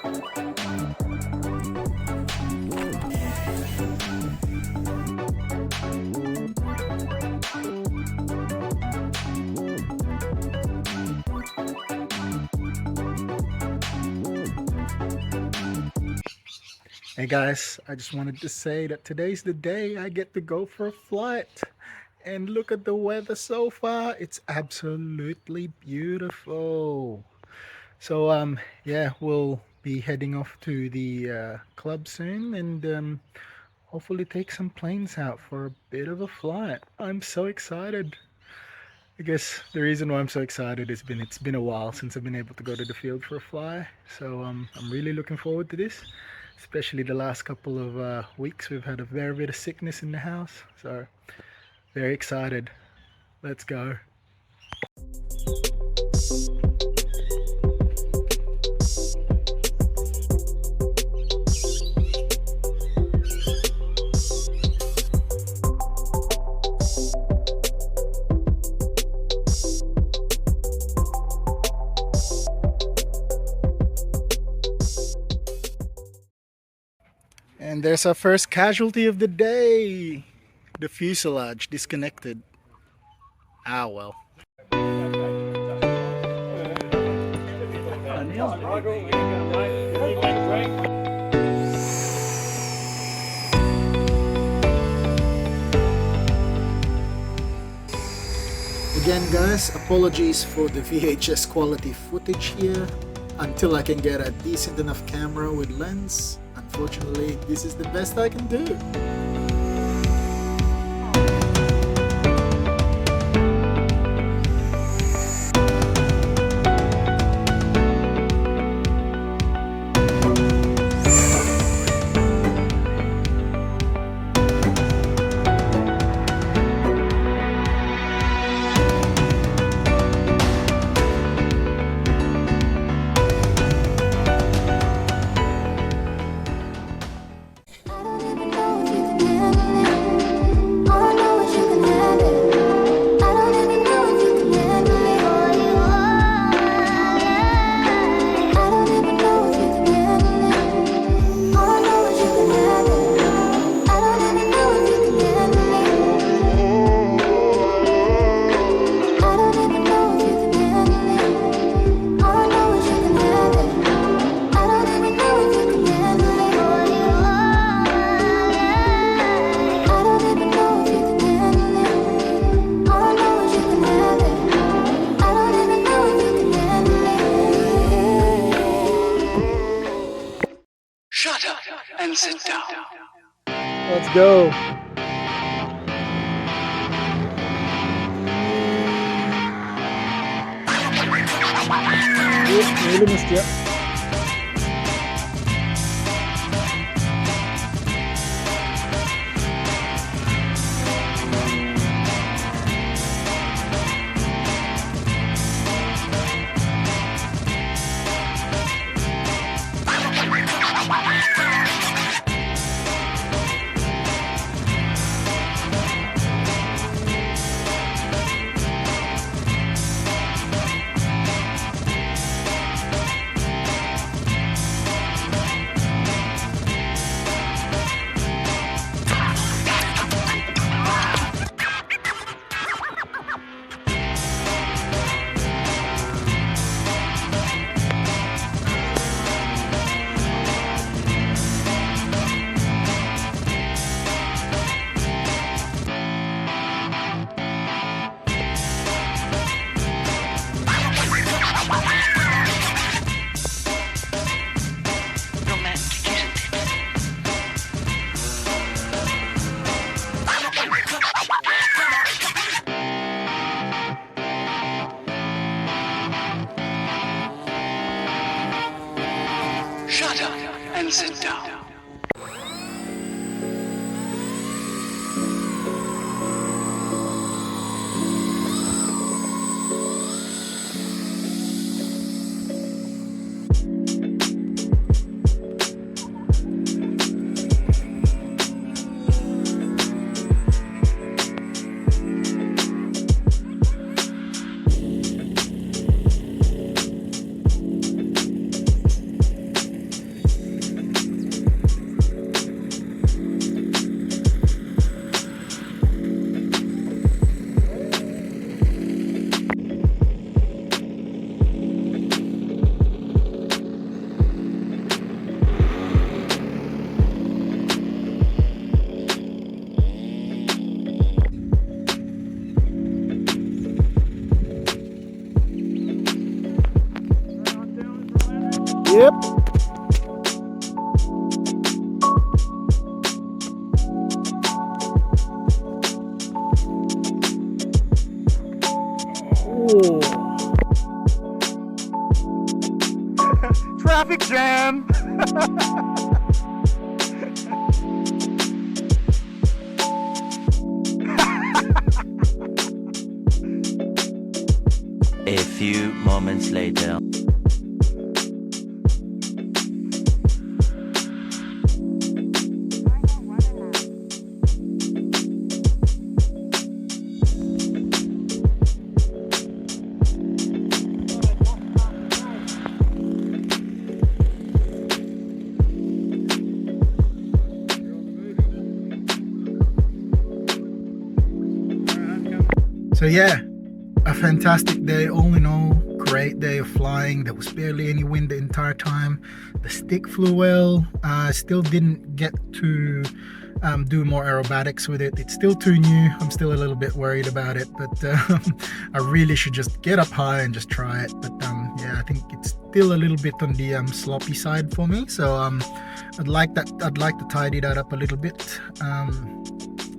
Hey guys, I just wanted to say that today's the day I get to go for a flight. And look at the weather so far. It's absolutely beautiful. So yeah, we'll be heading off to the club soon and hopefully take some planes out for a bit of a flight. I'm so excited. I guess the reason why I'm so excited is it's been a while since I've been able to go to the field for a fly. So I'm really looking forward to this. Especially the last couple of weeks, we've had a very bit of sickness in the house. So very excited. Let's go. And there's our first casualty of the day. The fuselage disconnected. Ah well. Again guys, apologies for the VHS quality footage here. Until I can get a decent enough camera with lens, unfortunately this is the best I can do. And sit down. Let's go. Nearly missed you. Shut up and sit down. Oh. Traffic jam. A few moments later. So yeah, a fantastic day all in all. Great day of flying. There was barely any wind the entire time. The stick flew well. Still didn't get to do more aerobatics with it. It's still too new. I'm still a little bit worried about it, but I really should just get up high and just try it. But yeah, I think it's still a little bit on the sloppy side for me. So I'd like to tidy that up a little bit.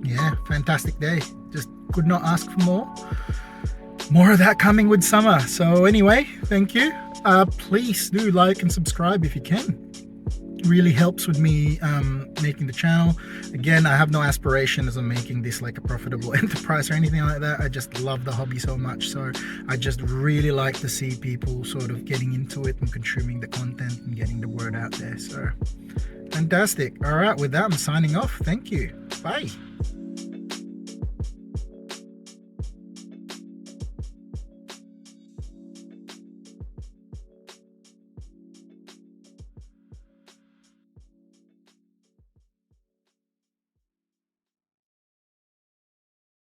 Yeah, fantastic day. Just could not ask for more of that coming with summer. So anyway, thank you. Please do like and subscribe if you can. It really helps with me making the channel. Again, I have no aspirations of making this like a profitable enterprise or anything like that. I just love the hobby so much, so I just really like to see people sort of getting into it and consuming the content and getting the word out there. So fantastic. All right, with that, I'm signing off. Thank you. Bye.